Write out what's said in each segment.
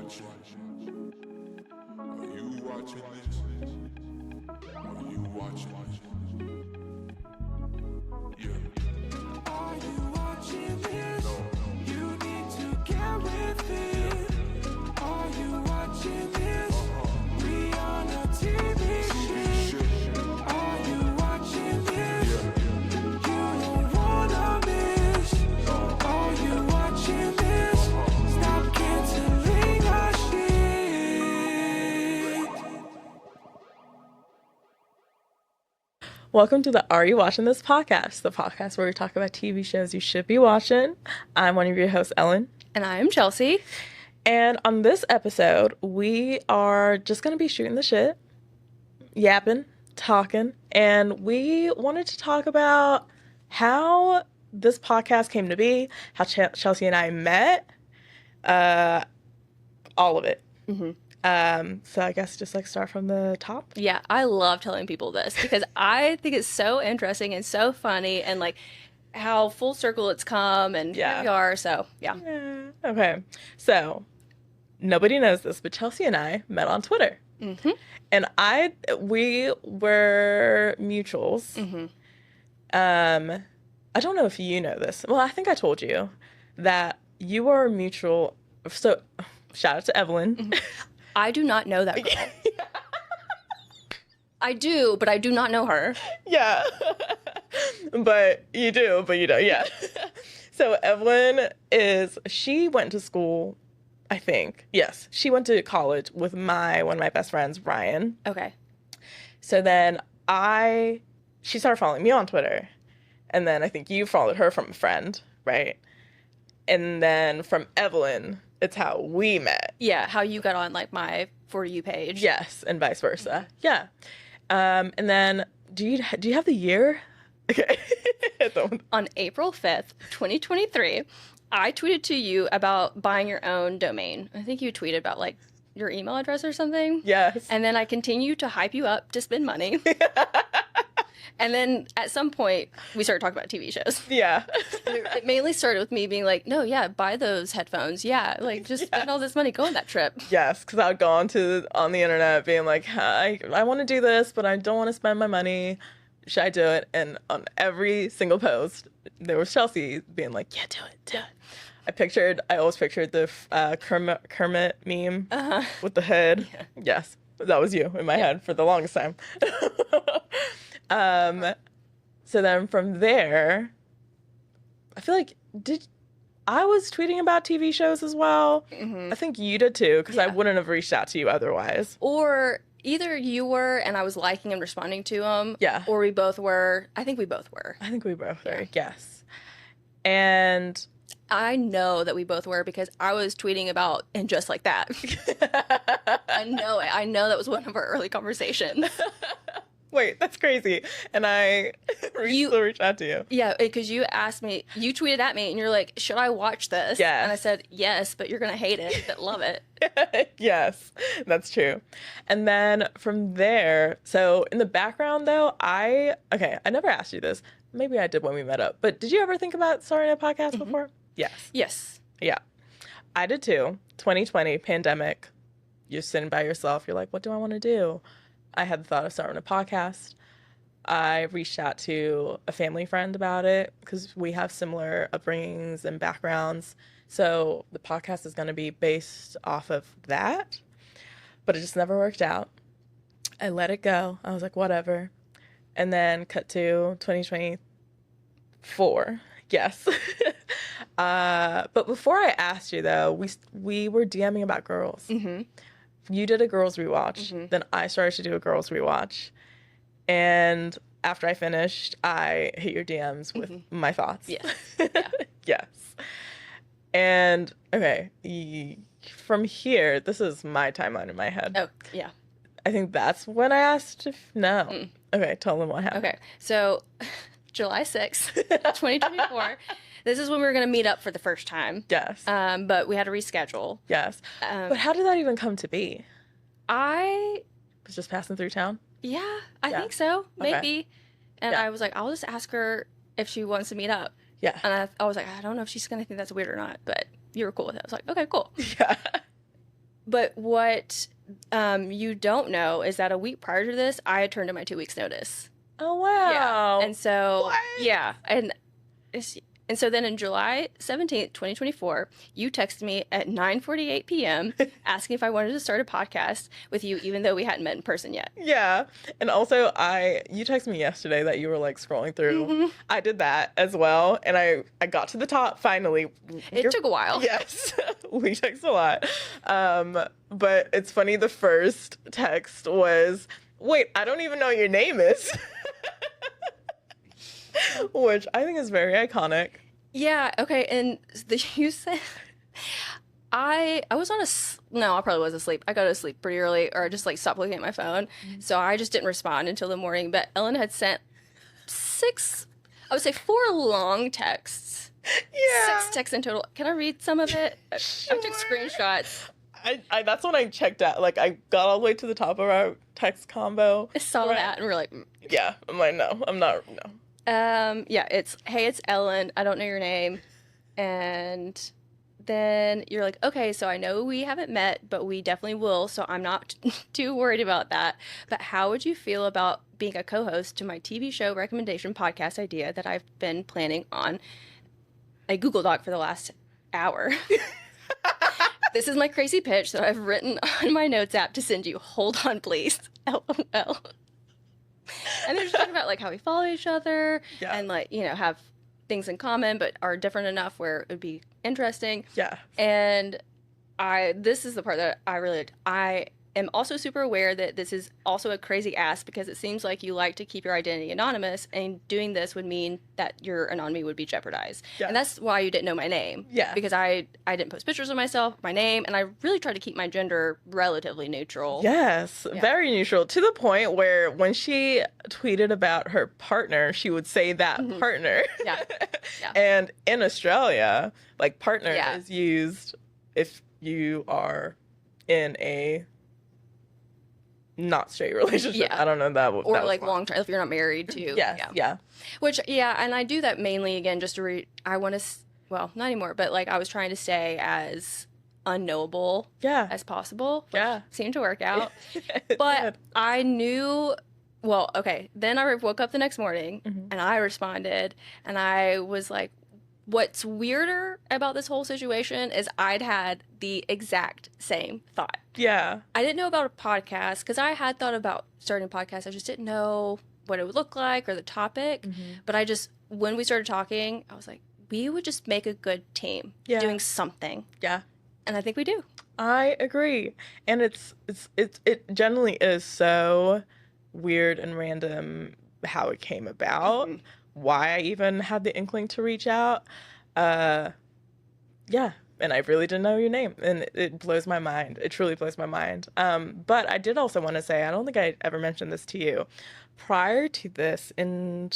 watching? Are you watching this? Are you watching this? Yeah. Are you watching this? You need to get with it. Are you watching this? We on a TV shit. Are you watching this? You don't wanna miss. Are you watching this? Stop canceling our shit. Welcome to the Are You Watching This podcast, the podcast where we talk about TV shows you should be watching. I'm one of your hosts, Ellen. And I'm Chelsea. And on this episode, we are just going to be shooting the shit, yapping, talking, and we wanted to talk about how this podcast came to be, how Chelsea and I met, all of it. So I guess just like start from the top. Yeah, I love telling people this because I think it's so interesting and so funny and like how full circle it's come and here we are. So, yeah. Okay. So nobody knows this, but Chelsea and I met on Twitter. And we were mutuals. I don't know if you know this. Well, I think I told you that you are a mutual. So shout out to Evelyn. I do not know that girl. I do, but I do not know her. Yeah. But you do, but you don't. Yeah. So Evelyn she went to school, I think. Yes. She went to college with one of my best friends, Ryan. Okay. So then she started following me on Twitter. And then I think you followed her from a friend, right? And then from Evelyn, it's how we met. Yeah, how you got on like my For You page. Yes, and vice versa. Yeah. And then do you have the year? Okay. On April 5th, 2023, I tweeted to you about buying your own domain. I think you tweeted about like your email address or something. Yes. And then I continued to hype you up to spend money. And then at some point, we started talking about TV shows. Yeah. It mainly started with me being like, no, yeah, buy those headphones. Yeah, like just spend all this money, go on that trip. Yes, because I would go on the internet being like, I want to do this, but I don't want to spend my money. Should I do it? And on every single post, there was Chelsea being like, yeah, do it. I always pictured the Kermit meme with the head. Yeah. Yes, that was you in my head for the longest time. So then from there, I feel like I was tweeting about TV shows as well. I think you did too, because I wouldn't have reached out to you otherwise. Or either you were and I was liking and responding to them. Yeah. Or we both were. I think we both were. I think we both were, yes. And I know that we both were because I was tweeting about And Just Like That. I know it. I know that was one of our early conversations. Wait, that's crazy. And I reached out to you. Yeah, because you asked me, you tweeted at me and you're like, should I watch this? Yeah. And I said, yes, but you're going to hate it, but love it. Yes, that's true. And then from there, so in the background though, I never asked you this. Maybe I did when we met up, but did you ever think about starting a podcast before? Yes. Yes. Yeah. I did too. 2020, pandemic. You're sitting by yourself. You're like, what do I want to do? I had the thought of starting a podcast. I reached out to a family friend about it because we have similar upbringings and backgrounds. So the podcast is going to be based off of that. But it just never worked out. I let it go. I was like, whatever. And then cut to 2024. Yes. But before I asked you, though, we were DMing about girls. You did a girls rewatch. Then I started to do a girls rewatch. And after I finished, I hit your DMs with my thoughts. Yes. Yes. And, okay, from here, this is my timeline in my head. Oh, yeah. I think that's when I asked if, no. Okay, tell them what happened. Okay, so July 6th, 2024. This is when we were going to meet up for the first time. Yes. But we had to reschedule. Yes. But how did that even come to be? I Was just passing through town? Yeah, I think so. Maybe. Okay. And Yeah. I was like, I'll just ask her if she wants to meet up. Yeah. And I was like, I don't know if she's going to think that's weird or not, but you were cool with it. I was like, okay, cool. Yeah. But what you don't know is that a week prior to this, I had turned in my 2 weeks notice. Oh, wow. And so, What? yeah. And so then in July 17th, 2024, you texted me at 9:48 p.m. asking if I wanted to start a podcast with you, even though we hadn't met in person yet. Yeah. And also you texted me yesterday that you were like scrolling through. I did that as well. And I got to the top finally. It took a while. Yes. We text a lot. But it's funny, the first text was, wait, I don't even know what your name is. Which I think is very iconic. Yeah, okay. And you said I was on no, I probably was asleep. I go to sleep pretty early, or just like stopped looking at my phone. So I just didn't respond until the morning. But Ellen had sent 4 long texts. Yeah. 6 texts in total. Can I read some of it? I took screenshots. I that's when I checked out. Like, I got all the way to the top of our text combo. I saw that and we're like, Yeah. I'm like, no, I'm not, no. yeah, it's, hey, it's Ellen. I don't know your name. And then you're like, okay, so I know we haven't met, but we definitely will. So I'm not too worried about that. But how would you feel about being a co-host to my TV show recommendation podcast idea that I've been planning on a Google Doc for the last hour? This is my crazy pitch that I've written on my notes app to send you. Hold on, please. LOL. And they're just talking about like how we follow each other and like, you know, have things in common but are different enough where it would be interesting. Yeah. And this is the part that I am also super aware that this is also a crazy ask because it seems like you like to keep your identity anonymous, and doing this would mean that your anonymity would be jeopardized. Yeah. And that's why you didn't know my name. Yeah. Because I didn't post pictures of myself, my name, and I really tried to keep my gender relatively neutral. Yes, Yeah. very neutral, to the point where when she tweeted about her partner, she would say that partner. Yeah. Yeah. And in Australia, like, partner Yeah. is used if you are in a not straight relationship. Yeah. I don't know that. Or like long term, if you're not married too. Yes. Yeah. Which, yeah, and I do that mainly, again, just to I want to, well, not anymore, but like I was trying to stay as unknowable Yeah. as possible. Which Yeah. seemed to work out. It But did. I knew, well, okay, then I woke up the next morning Mhm. and I responded, and I was like, what's weirder about this whole situation is I'd had the exact same thought. Yeah. I didn't know about a podcast because I had thought about starting a podcast. I just didn't know what it would look like or the topic. But when we started talking, I was like, we would just make a good team doing something. Yeah. And I think we do. I agree. And it generally is so weird and random how it came about, why I even had the inkling to reach out. Yeah. And I really didn't know your name. And it blows my mind. It truly blows my mind. But I did also want to say, I don't think I ever mentioned this to you. Prior to this, in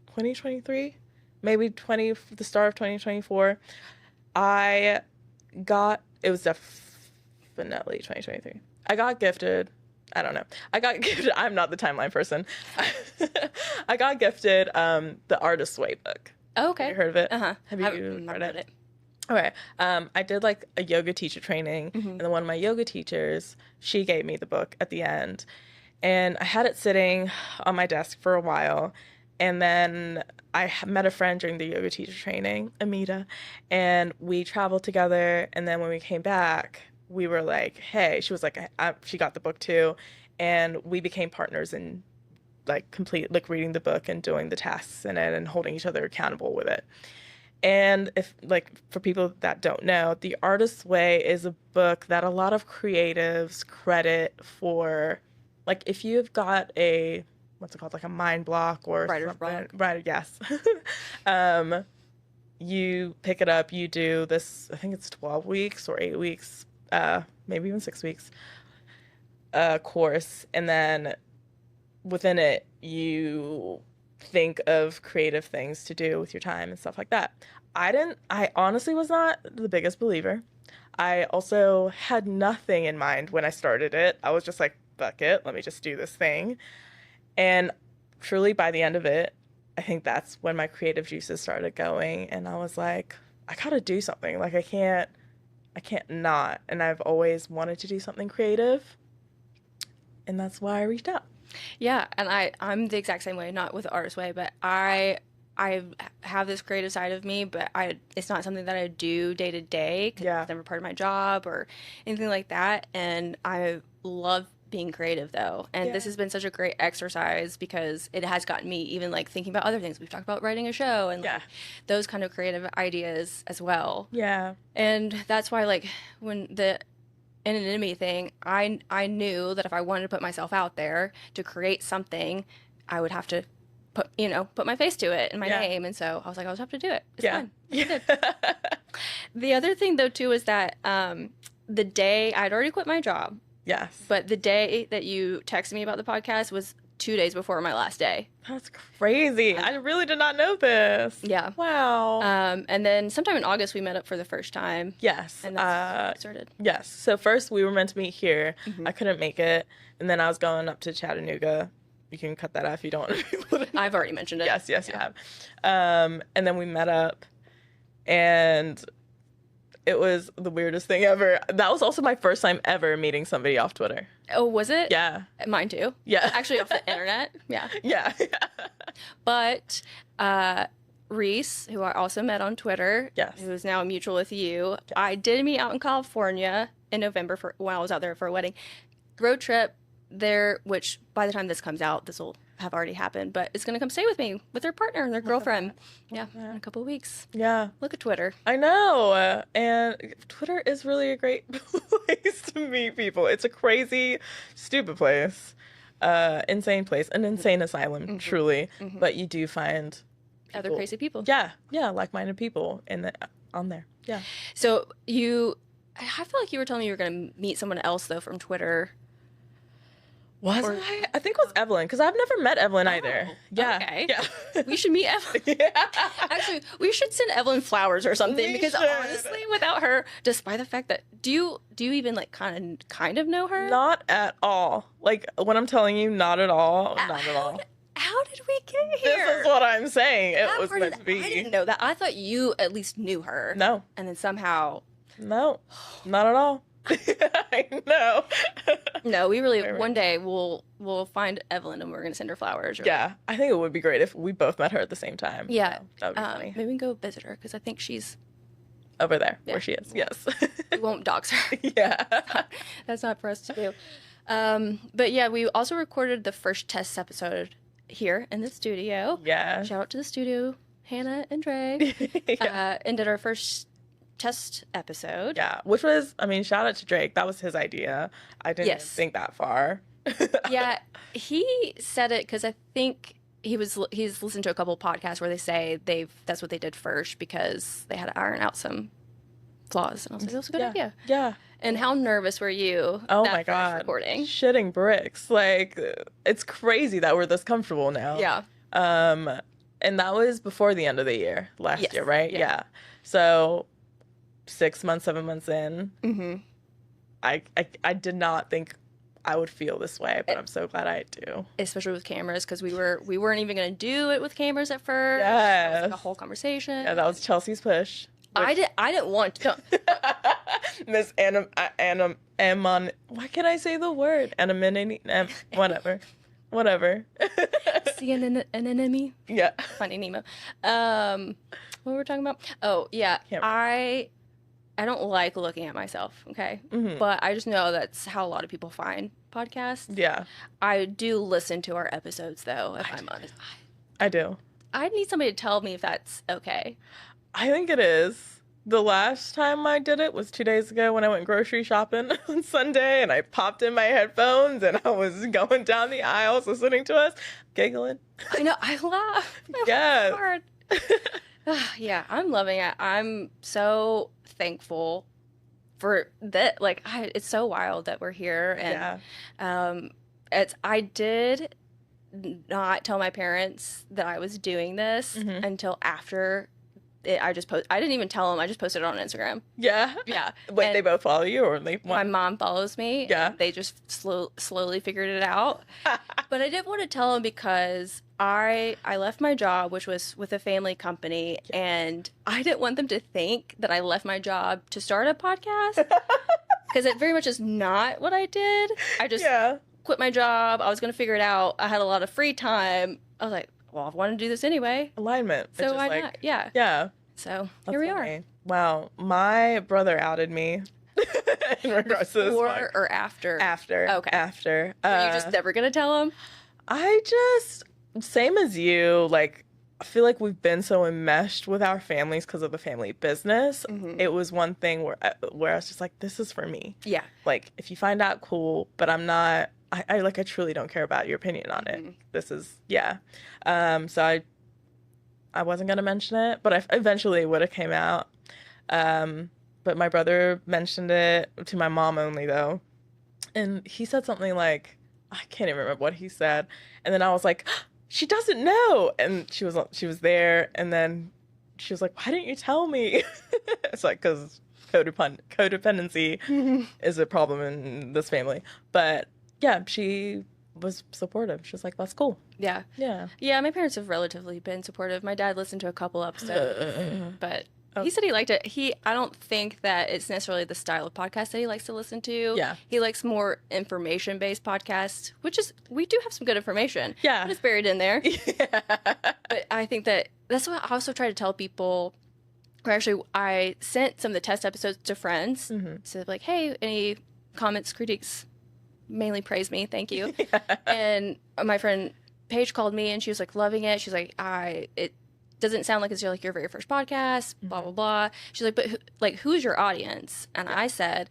2023, maybe the start of 2024, it was definitely 2023. I got gifted. I don't know. I'm not the timeline person. I got gifted the Artist's Way book. Oh, okay. Have you heard of it? Uh-huh. Have I've you not read read it? Okay. I did like a yoga teacher training, and then one of my yoga teachers, she gave me the book at the end. And I had it sitting on my desk for a while. And then I met a friend during the yoga teacher training, Amita, and we traveled together. And then when we came back, we were like, hey, she was like, she got the book too. And we became partners in reading the book and doing the tasks in it and holding each other accountable with it. And for people that don't know, The Artist's Way is a book that a lot of creatives credit for, like, if you've got a, what's it called, like a mind block or Writer's something. block. Right, yes. You pick it up, you do this, I think it's 12 weeks or 8 weeks, maybe even 6 weeks course, and then within it, you think of creative things to do with your time and stuff like that. I honestly was not the biggest believer. I also had nothing in mind when I started it. I was just like, fuck it, let me just do this thing. And truly by the end of it, I think that's when my creative juices started going, and I was like, I gotta do something. Like, I I can't not. And I've always wanted to do something creative. And that's why I reached out. Yeah, and I'm the exact same way, not with the artist way, but I have this creative side of me, but it's not something that I do day to day, 'cause Yeah. it's never part of my job or anything like that. And I love being creative though. And this Yeah. has been such a great exercise because it has gotten me even like thinking about other things. We've talked about writing a show and Yeah. like those kind of creative ideas as well. Yeah. And that's why like when the anonymity thing, I knew that if I wanted to put myself out there to create something, I would have to put my face to it and my Yeah. name. And so I was like, I'll just have to do it. It's Yeah. fine. The other thing though too is that the day I'd already quit my job, Yes. but the day that you texted me about the podcast was 2 days before my last day. That's crazy. I really did not know this. Yeah. Wow. And then sometime in August we met up for the first time. Yes. And that's how it started. Yes. So first we were meant to meet here. Mm-hmm. I couldn't make it. And then I was going up to Chattanooga. You can cut that out if you don't want people to know. I've already mentioned it. Yes, you have. And then we met up, and it was the weirdest thing ever. That was also my first time ever meeting somebody off Twitter. Oh, was it? Yeah. Mine too. Yeah. Actually, off the internet. Yeah. Yeah. But Reese, who I also met on Twitter, Yes. who is now a mutual with you, I did meet out in California in November when I was out there for a wedding. Road trip there, which by the time this comes out, this will have already happened, but it's going to come stay with me with their partner and their girlfriend. Yeah, in a couple of weeks. Yeah. Look at Twitter. I know. And Twitter is really a great place to meet people. It's a crazy, stupid place. Insane place. An insane asylum, truly. But you do find Other people- crazy people. Yeah. Yeah. Like-minded people on there. Yeah. So I feel like you were telling me you were going to meet someone else though from Twitter. Was I? I think it was Evelyn, because I've never met Evelyn either. Yeah. okay. Yeah. We should meet Evelyn. Yeah. Actually, we should send Evelyn flowers or something We because should. honestly, without her, despite the fact that do you even like kind of know her? Not at all. Like, when I'm telling you, not at all. Not at all. How did we get here? This is what I'm saying. It That was part meant of to be. I didn't know that. I thought you at least knew her. No. And then somehow, No. Not at all. I know. no, we really Right. one day we'll find Evelyn and we're gonna send her flowers. Or, Yeah. I think it would be great if we both met her at the same time. Yeah. So that would be funny. Maybe we can go visit her because I think she's. Over there, Yeah. where she is. Yes. We won't dox her. Yeah. That's not for us to do. But yeah, we also recorded the first test episode here in the studio. Yeah. Shout out to the studio, Hannah and Dre, Yeah. and did our first test episode. Yeah. Which was, I mean, shout out to Drake. That was his idea. I didn't Yes. think that far. Yeah, he said it because I think he's listened to a couple podcasts where they say that's what they did first because they had to iron out some flaws, and I was like, that was a good Yeah. idea. Yeah. And how nervous were you? Oh that my first God. recording. Shitting bricks. Like, it's crazy that we're this comfortable now. Yeah. And that was before the end of the year last Yes. year, right? Yeah. Yeah. So 6 months, 7 months in, Mm-hmm. I did not think I would feel this way, but I'm so glad I do. Especially with cameras because we weren't even gonna do it with cameras at first. It was Yes. like a whole conversation. Yeah, that was Chelsea's push. I didn't want to. Miss Amon. Why can't I say the word? Anonymity. Whatever. Whatever. See an enemy. Yeah. Funny Nemo. What were we talking about? Oh yeah, Can't- I don't like looking at myself. Okay, Mhm. but I just know that's how a lot of people find podcasts. Yeah, I do listen to our episodes though. If I'm honest, I do. I need somebody to tell me if that's okay. I think it is. The last time I did it was 2 days ago when I went grocery shopping on Sunday, and I popped in my headphones and I was going down the aisles listening to us, giggling. I know. I laugh. I laugh Yes. hard. Yeah, I'm loving it. I'm so thankful for that. Like, it's so wild that we're here, and Yeah. I did not tell my parents that I was doing this Mhm. until after I didn't even tell them. I just posted it on Instagram. Yeah. Yeah. Wait, And they both follow you, or they my mom follows me. Yeah. They just slowly figured it out. But I didn't want to tell them because I left my job, which was with a family company, and I didn't want them to think that I left my job to start a podcast because it very much is not what I did. I just Yeah. quit my job. I was going to figure it out. I had a lot of free time. I was like, well, I want to do this anyway. Alignment. It's So just why like, not? Yeah. Yeah. So That's here we are. funny. Wow. My brother outed me in regards to this. Before or after? After. Okay. After. Are you just never going to tell them? I just, same as you, like, I feel like we've been so enmeshed with our families because of the family business. Mhm. It was one thing where I was just like, this is for me. Yeah. Like, if you find out, cool, but I'm not, I truly don't care about your opinion on it. Mhm. This is, yeah. So I wasn't going to mention it, but I eventually would have came out. But my brother mentioned it to my mom only, though. And he said something like, I can't even remember what he said. And then I was like, she doesn't know. And she was there. And then she was like, why didn't you tell me? It's like, because codependency is a problem in this family. But yeah, she was supportive. She was like, that's cool. Yeah. Yeah. Yeah, my parents have relatively been supportive. My dad listened to a couple episodes, but Oh. he said he liked it. I don't think that it's necessarily the style of podcast that he likes to listen to. Yeah. He likes more information-based podcasts, which is, we do have some good information. Yeah. But it's buried in there. Yeah. But I think that's what I also try to tell people. Or actually, I sent some of the test episodes to friends. Mhm. So like, hey, any comments, critiques, mainly praise me, thank you. And my friend Paige called me and she was like loving it. She's like, it doesn't sound like it's your very first podcast, blah, blah, blah. She's like, but who's your audience? And I said,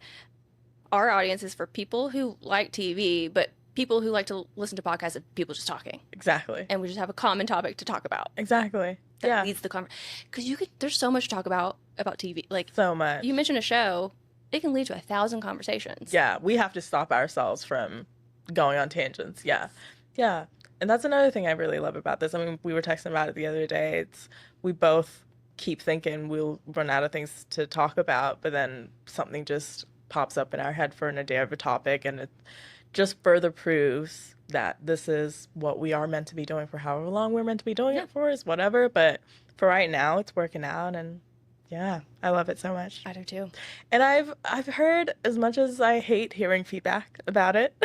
our audience is for people who like TV, but people who like to listen to podcasts of people just talking. Exactly. And we just have a common topic to talk about. Exactly. That Yeah. leads the conversation. Because there's so much to talk about TV. Like, So much. you mention a show, it can lead to 1,000 conversations. Yeah, we have to stop ourselves from going on tangents. Yeah. Yeah. And that's another thing I really love about this. I mean, we were texting about it the other day. We both keep thinking we'll run out of things to talk about, but then something just pops up in our head for an idea of a topic, and it just further proves that this is what we are meant to be doing for however long we're meant to be doing it for, is whatever. But for right now, it's working out, and yeah, I love it so much. I do too. And I've heard, as much as I hate hearing feedback about it,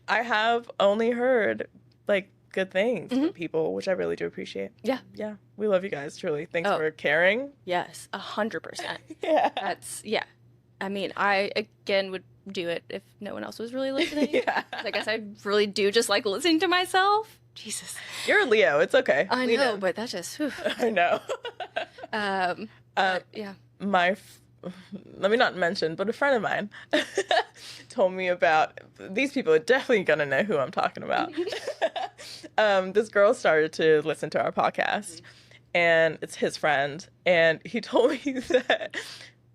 I have only heard like good things from people, which I really do appreciate. Yeah. Yeah. We love you guys, truly. Thanks Oh. for caring. Yes, 100%. Yeah. Yeah. I mean, I, again, would do it if no one else was really listening. Yeah. I guess I really do just like listening to myself. Jesus. You're a Leo. It's okay. I We know, but that's just, whew. I know. Yeah. Let me not mention, but a friend of mine told me about, these people are definitely going to know who I'm talking about. This girl started to listen to our podcast, and it's his friend, and he told me that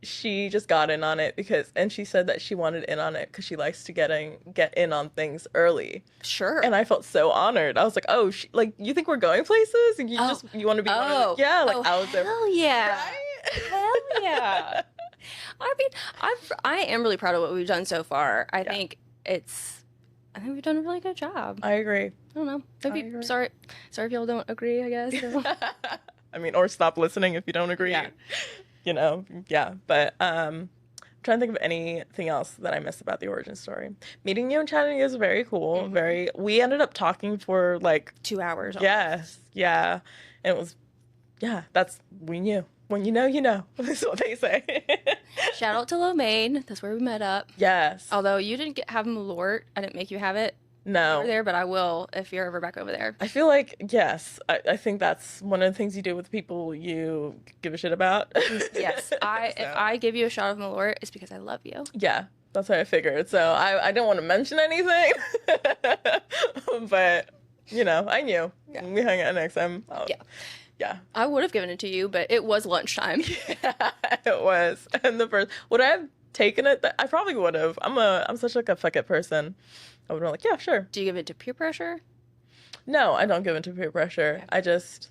she just got in on it and she said that she wanted in on it because she likes to get in on things early. Sure. And I felt so honored. I was like, oh, like, you think we're going places? And you want to be one of the, yeah, like, I was there. Hell yeah. Right? Hell yeah. I mean, I am really proud of what we've done so far. I think we've done a really good job. I agree. I don't know. Maybe, agree. sorry if y'all don't agree, I guess. I mean, or stop listening if you don't agree. Yeah. You know, yeah. But I'm trying to think of anything else that I missed about the origin story. Meeting you and chatting is very cool. We ended up talking for like 2 hours. yes, yeah. And it was, yeah, we knew. When you know, you know. That's what they say. Shout out to Lomain. That's where we met up. Yes. Although you didn't have Malort. I didn't make you have it No. over there, but I will if you're ever back over there. I feel like, yes, I think that's one of the things you do with people you give a shit about. Yes. If I give you a shot of Malort, it's because I love you. Yeah, that's what I figured. So I didn't want to mention anything, but, you know, I knew. Yeah. We hung out next time. Yeah. Yeah. I would have given it to you, but it was lunchtime. It was. And would I have taken it? I probably would have. I'm such like a fuck it person. I would have been like, yeah, sure. Do you give it to peer pressure? No, I don't give in to peer pressure. I just,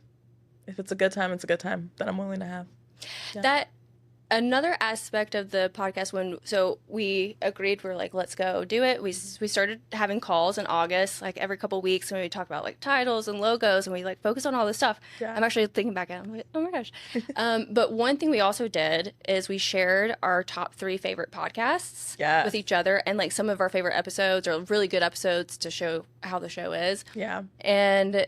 if it's a good time, it's a good time that I'm willing to have. Yeah. Another aspect of the podcast so we agreed, we're like, let's go do it. We started having calls in August, like every couple weeks, and we talk about like titles and logos, and we like focus on all this stuff. Yeah. I'm actually thinking back at it, I'm like, oh my gosh. But one thing we also did is we shared our top 3 favorite podcasts Yes. with each other, and like some of our favorite episodes or really good episodes to show how the show is. Yeah. And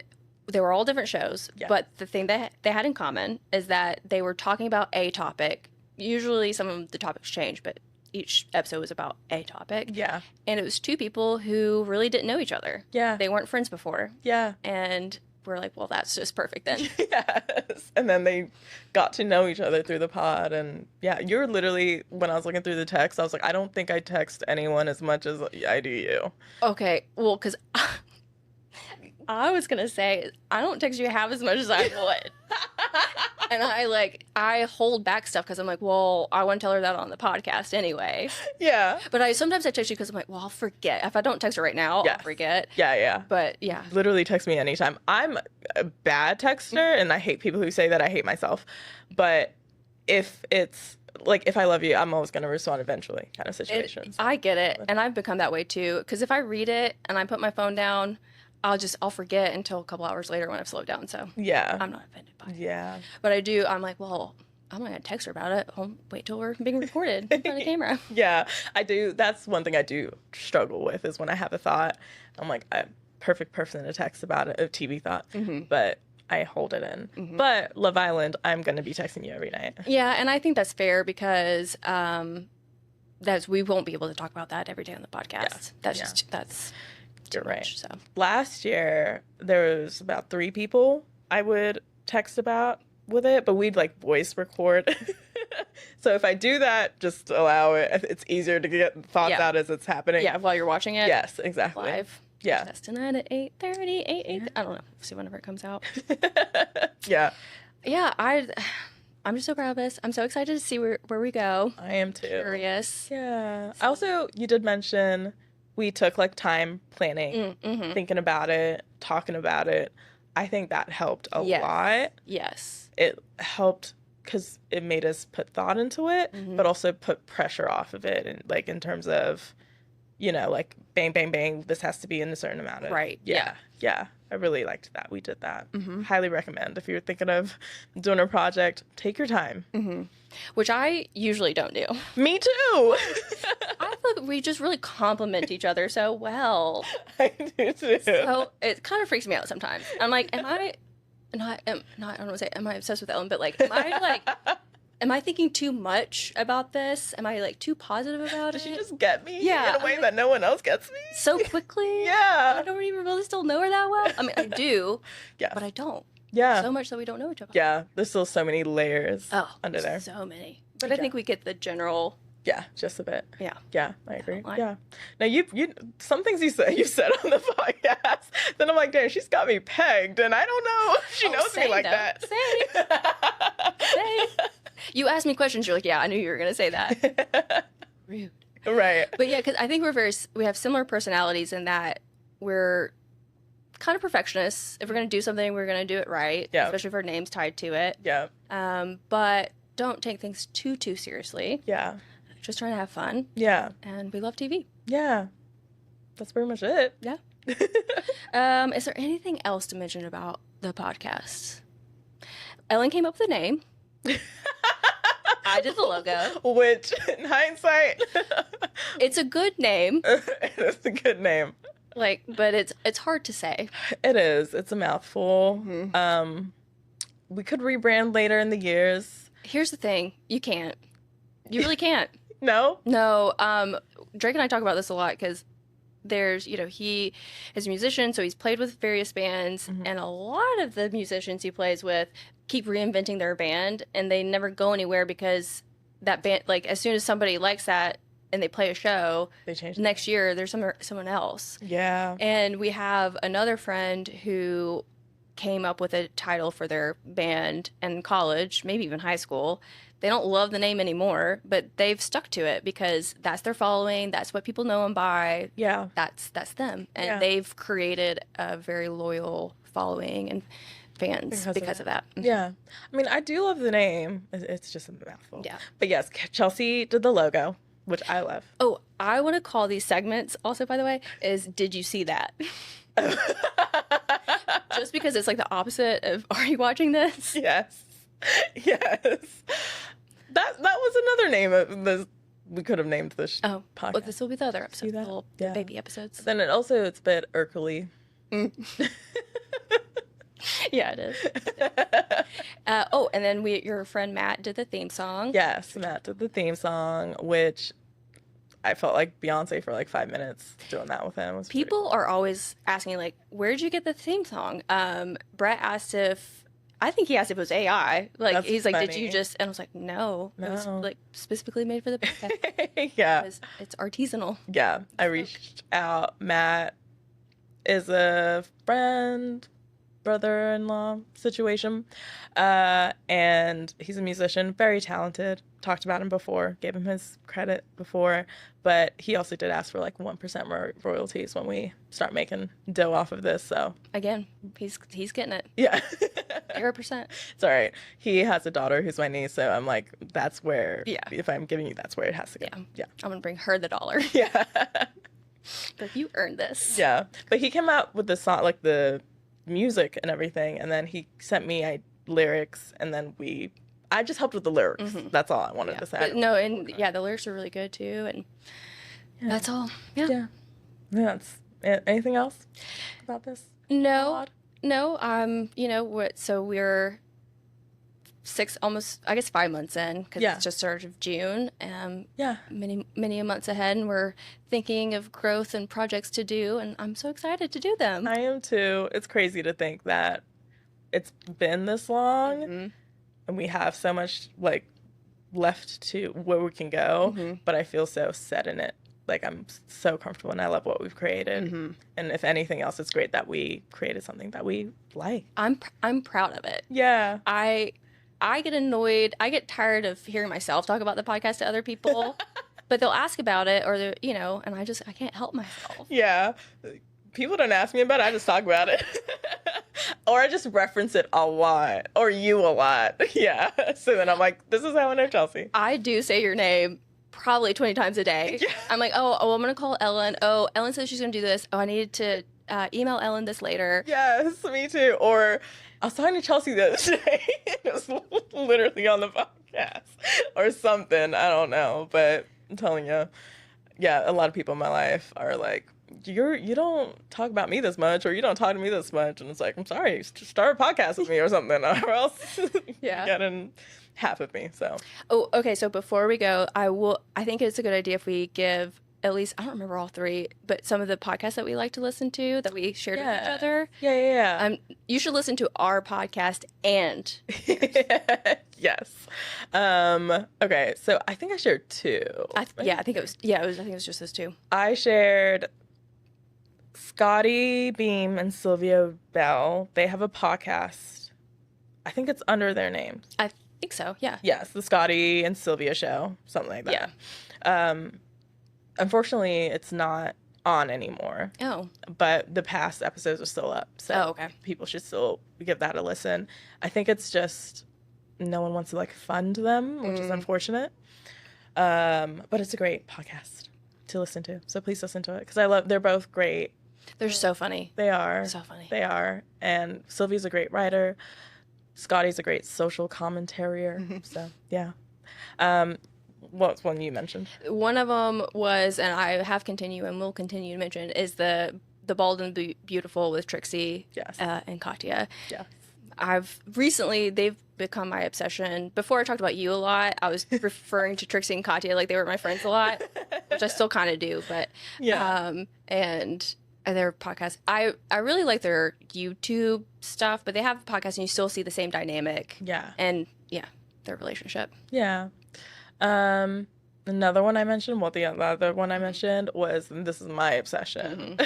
they were all different shows, Yeah. but the thing that they had in common is that they were talking about a topic. Usually some of the topics change, but each episode was about a topic. Yeah. And it was 2 people who really didn't know each other. Yeah. They weren't friends before. Yeah. And we're like, well, that's just perfect then. Yes. And then they got to know each other through the pod. And yeah, you're literally, when I was looking through the text, I was like, I don't think I text anyone as much as I do you. Okay, well, because I was going to say, I don't text you half as much as I would. And I hold back stuff because I'm like, well, I want to tell her that on the podcast anyway. Yeah. But sometimes I text you because I'm like, well, I'll forget. If I don't text her right now, Yes. I'll forget. Yeah. Yeah. But yeah. Literally text me anytime. I'm a bad texter and I hate people who say that. I hate myself. But if it's like, if I love you, I'm always going to respond eventually kind of situations. I get it. And I've become that way too. Because if I read it and I put my phone down, I'll forget until a couple hours later when I've slowed down. So Yeah. I'm not offended by it. Yeah. But I'm like, well, I'm not going to text her about it. I'll wait till we're being recorded in front of the camera. Yeah. I do. That's one thing I do struggle with is when I have a thought, I'm like, I'm a perfect person to text about it, a TV thought. But I hold it in. But Love Island, I'm going to be texting you every night. Yeah, and I think that's fair because we won't be able to talk about that every day on the podcast. Yeah. That's You're too right. much, so. Last year, there was about 3 people I would text about with it, but we'd like voice record. So if I do that, just allow it. It's easier to get thoughts Yeah. out as it's happening. Yeah, while you're watching it. Yes, exactly. Live. Yeah. That's tonight at 8:30, 8. I don't know. See whenever it comes out. Yeah. Yeah, I'm just so proud of us. I'm so excited to see where we go. I am too. Curious. Yeah. Also, you did mention we took like time planning, Mm-hmm. thinking about it, talking about it. I think that helped a Yes. lot. Yes. It helped because it made us put thought into it, Mm-hmm. but also put pressure off of it. And like in terms of, you know, like bang, bang, bang, this has to be in a certain amount of. Right, Yeah. Yeah. I really liked that. We did that. Highly recommend if you're thinking of doing a project, take your time. Which I usually don't do. Me too. I feel like we just really complement each other so well. I do too. So it kind of freaks me out sometimes. I'm like, am I don't want to say, am I obsessed with Ellen? But like, am I thinking too much about this? Am I like too positive about Does it? she just get me Yeah, in a way I'm that no one else gets me? so quickly? Yeah. I don't even really still know her that well. I mean, I do, Yes. but I don't. Yeah. So much that we don't know each other. Yeah. There's still so many layers under there. So many. But I think we get the general. Yeah, just a bit. Yeah. Yeah, I agree. Line. Yeah. Now you some things you said on the podcast. Then I'm like, damn, she's got me pegged, and I don't know if she knows me same, like though. that. Same. You asked me questions. You're like, yeah, I knew you were gonna say that. Rude. Right. But yeah, because I think we have similar personalities in that we're kind of perfectionists. If we're gonna do something, we're gonna do it right. Yeah. Especially if our name's tied to it. Yeah. But don't take things too seriously. Yeah. Just trying to have fun, Yeah. and we love TV. Yeah. That's pretty much it. Yeah. Is there anything else to mention about the podcast? Ellen came up with a name. I did the logo. Which, in hindsight, It's a good name, it's a good name. but it's hard to say. It is. It's a mouthful. Mm-hmm. We could rebrand later in the years. Here's the thing: you can't. You really can't. No? No. Drake and I talk about this a lot because there's, he is a musician, so he's played with various bands, and a lot of the musicians he plays with keep reinventing their band, and they never go anywhere because that band, like, as soon as somebody likes that and they play a show, They changed. next year there's someone else. Yeah. And we have another friend who came up with a title for their band in college, maybe even high school. They don't love the name anymore, but they've stuck to it because that's their following. That's what people know them by. Yeah. That's them. And Yeah. they've created a very loyal following and fans because of that. Yeah. I mean, I do love the name. It's just a mouthful. Yeah. But yes, Chelsea did the logo, which I love. Oh, I want to call these segments also, by the way, is Did You See That? Just because it's like the opposite of Are You Watching This? Yes. Yes. That was another name of this. We could have named this Oh, podcast. well, this will be the other episode, the that? little Yeah. baby episodes. Then it's a bit Urkel-y. Yeah, it is. And then your friend Matt did the theme song. Yes, Matt did the theme song, which I felt like Beyonce for like 5 minutes doing that with him. It was pretty People are always asking, like, where did you get the theme song? Brett asked I think he asked if it was AI. Like, That's he's like, did funny. you just, and I was like, no. It was, No. like, specifically made for the podcast. cool. Yeah. It's artisanal. Yeah. I reached out. Matt is a friend, brother-in-law situation. And he's a musician, very talented. Talked about him before, gave him his credit before, but he also did ask for like 1% royalties when we start making dough off of this. So Again, he's getting it. yeah, 0%. it's all right. He has a daughter who's my niece, so I'm like, that's where. Yeah. If I'm giving you, that's where it has to go. Yeah. Yeah. I'm going to bring her the dollar. Yeah. But you earned this. Yeah. But he came out with the song, like the music and everything, and then he sent me lyrics, and then I just helped with the lyrics. That's all I wanted to say. But no, and yeah, the lyrics are really good too. And that's all. Yeah. Yeah. That's anything else about this? No, you know what? So we're almost 5 months in because Yeah. it's just sort of June. Yeah. Many months ahead, and we're thinking of growth and projects to do, and I'm so excited to do them. I am too. It's crazy to think that it's been this long and we have so much like left to where we can go, but I feel so set in it. Like I'm so comfortable and I love what we've created. And if anything else, it's great that we created something that we like. I'm proud of it. Yeah. I get annoyed. I get tired of hearing myself talk about the podcast to other people, but they'll ask about it or and I can't help myself. Yeah. People don't ask me about it. I just talk about it. Or I just reference it a lot. Or you a lot. Yeah. So then I'm like, this is how I know Chelsea. I do say your name probably 20 times a day. Yeah. I'm like, oh, I'm going to call Ellen. Oh, Ellen says she's going to do this. Oh, I needed to email Ellen this later. Yes, me too. Or I was talking to Chelsea the other day. It was literally on the podcast. Or something. I don't know. But I'm telling you, yeah, a lot of people in my life are like, you don't talk about me this much, or you don't talk to me this much, and it's like, I'm sorry, start a podcast with me or something, or else Yeah. you're getting half of me. So Oh, okay. So before we go, I think it's a good idea if we give at least, I don't remember all three, but some of the podcasts that we like to listen to that we shared with each Yeah. other. yeah. You should listen to our podcast and Yes. Okay, so I think I shared two. I think it was just those two. I shared Scotty Beam and Sylvia Bell. They have a podcast. I think it's under their names. I think so. Yeah. Yes, the Scotty and Sylvia show, something like that. Yeah. Unfortunately, it's not on anymore, Oh. but the past episodes are still up. So Oh, okay. people should still give that a listen. I think it's just no one wants to like fund them, which is unfortunate. But it's a great podcast to listen to. So please listen to it because they're both great. They're so funny. They are. So funny. They are. And Sylvia's a great writer. Scotty's a great social commentarier. So, yeah. What's one you mentioned? One of them was, and I have continued and will continue to mention, is the Bald and Beautiful with Trixie Yes. and Katya. Yeah. They've become my obsession. Before I talked about you a lot, I was referring to Trixie and Katya like they were my friends a lot, which I still kind of do. But Yeah. and their podcast, I really like their YouTube stuff, but they have a podcast and you still see the same dynamic. Yeah. And yeah, their relationship. Yeah. Another one I mentioned, the other one I mentioned was, and this is my obsession,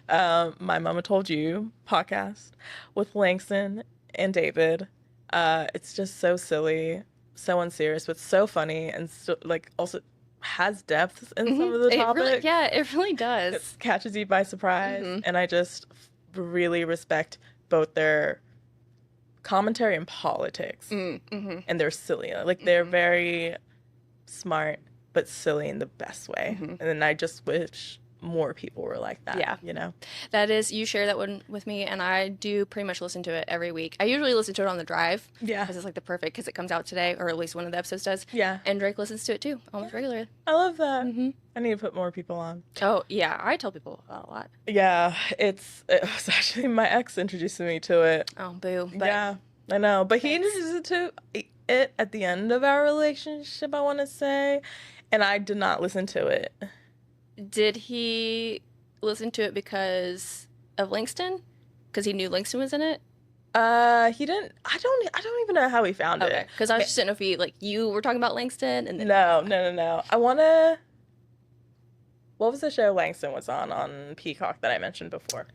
My Mama Told You podcast with Langston and David. It's just so silly, so unserious, but so funny, and so, like also has depth in some of the topics. It really does. It catches you by surprise, and I just really respect both their commentary in politics, Mm-hmm. and they're silly. Like they're very smart but silly in the best way. And then I just wish more people were like that. Yeah. You know? That is, you share that one with me, and I do pretty much listen to it every week. I usually listen to it on the drive. Yeah. Because it's like the perfect, because it comes out today, or at least one of the episodes does. Yeah. And Drake listens to it too, almost regularly. I love that. Mm-hmm. I need to put more people on. Oh, yeah. I tell people a lot. Yeah, it was actually my ex introduced me to it. Oh, boo. But Yeah, I know. But he introduced it to it at the end of our relationship, I want to say, and I did not listen to it. did he listen to it because of Langston? Because he knew Langston was in it? He didn't. I don't even know how he found Okay. it. Because I was just didn't know if he, like, you were talking about Langston, and then No. I wanna. What was the show Langston was on Peacock that I mentioned before?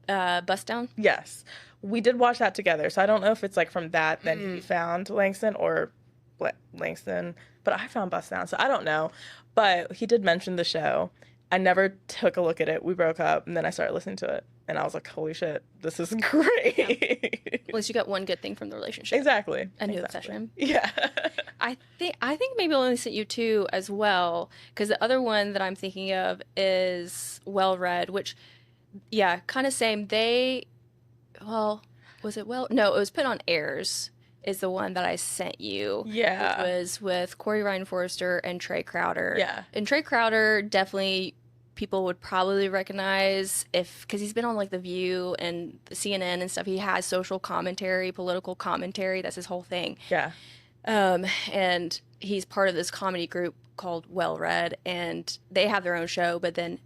Bust Down. Yes, we did watch that together. So I don't know if it's like from that then he found Langston or Langston, but I found Bust Down, so I don't know. But he did mention the show. I never took a look at it. We broke up, and then I started listening to it, and I was like, "Holy shit, this is great!" At least you got one good thing from the relationship. Exactly. A new obsession. Yeah. I think maybe I'll only sent you two as well, because the other one that I'm thinking of is Well Read, which, yeah, kind of same. Was it Well? No, it was Put on Airs is the one that I sent you. Yeah. It was with Corey Ryan Forrester and Trey Crowder. Yeah. And Trey Crowder definitely people would probably recognize because he's been on like The View and the CNN and stuff. He has social commentary, political commentary. That's his whole thing. Yeah. And he's part of this comedy group called Well Read, and they have their own show, but then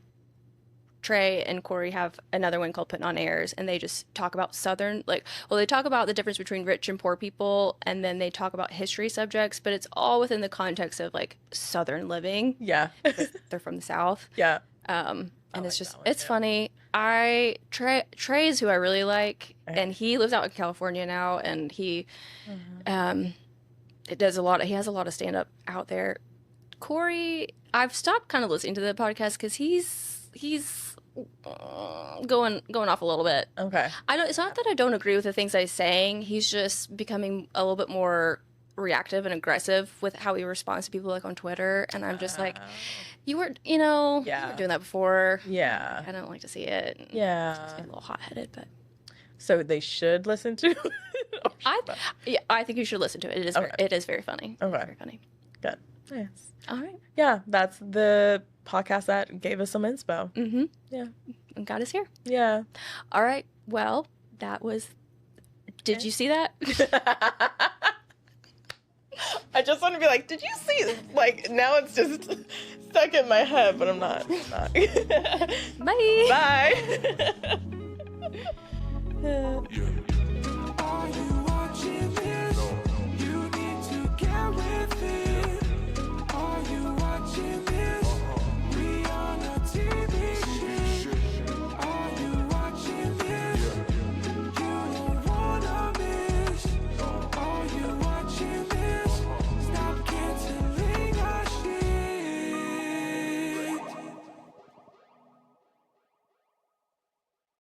Trey and Corey have another one called Putting on Airs, and they just talk about Southern, they talk about the difference between rich and poor people, and then they talk about history subjects, but it's all within the context of like Southern living. Yeah. They're from the South. Yeah. And like it's just, that one, it's yeah. funny. Trey is who I really like, and he lives out in California now, and he, he has a lot of stand up out there. Corey, I've stopped kind of listening to the podcast because he's going off a little bit. Okay. It's not that I don't agree with the things that he's saying. He's just becoming a little bit more reactive and aggressive with how he responds to people like on Twitter, and I'm just like, you were doing that before. Yeah. I don't like to see it. Yeah. It's a little hot-headed, but So they should listen to. I think you should listen to it. It is very funny. Okay. Very funny. Good. Nice. All right. Yeah, that's the podcast that gave us some inspo. Mm-hmm. Yeah. And got us here. Yeah. All right. Well, that was. Did you see that? I just want to be like, did you see? Like, now it's just stuck in my head, but I'm not. Bye. Bye. Yeah.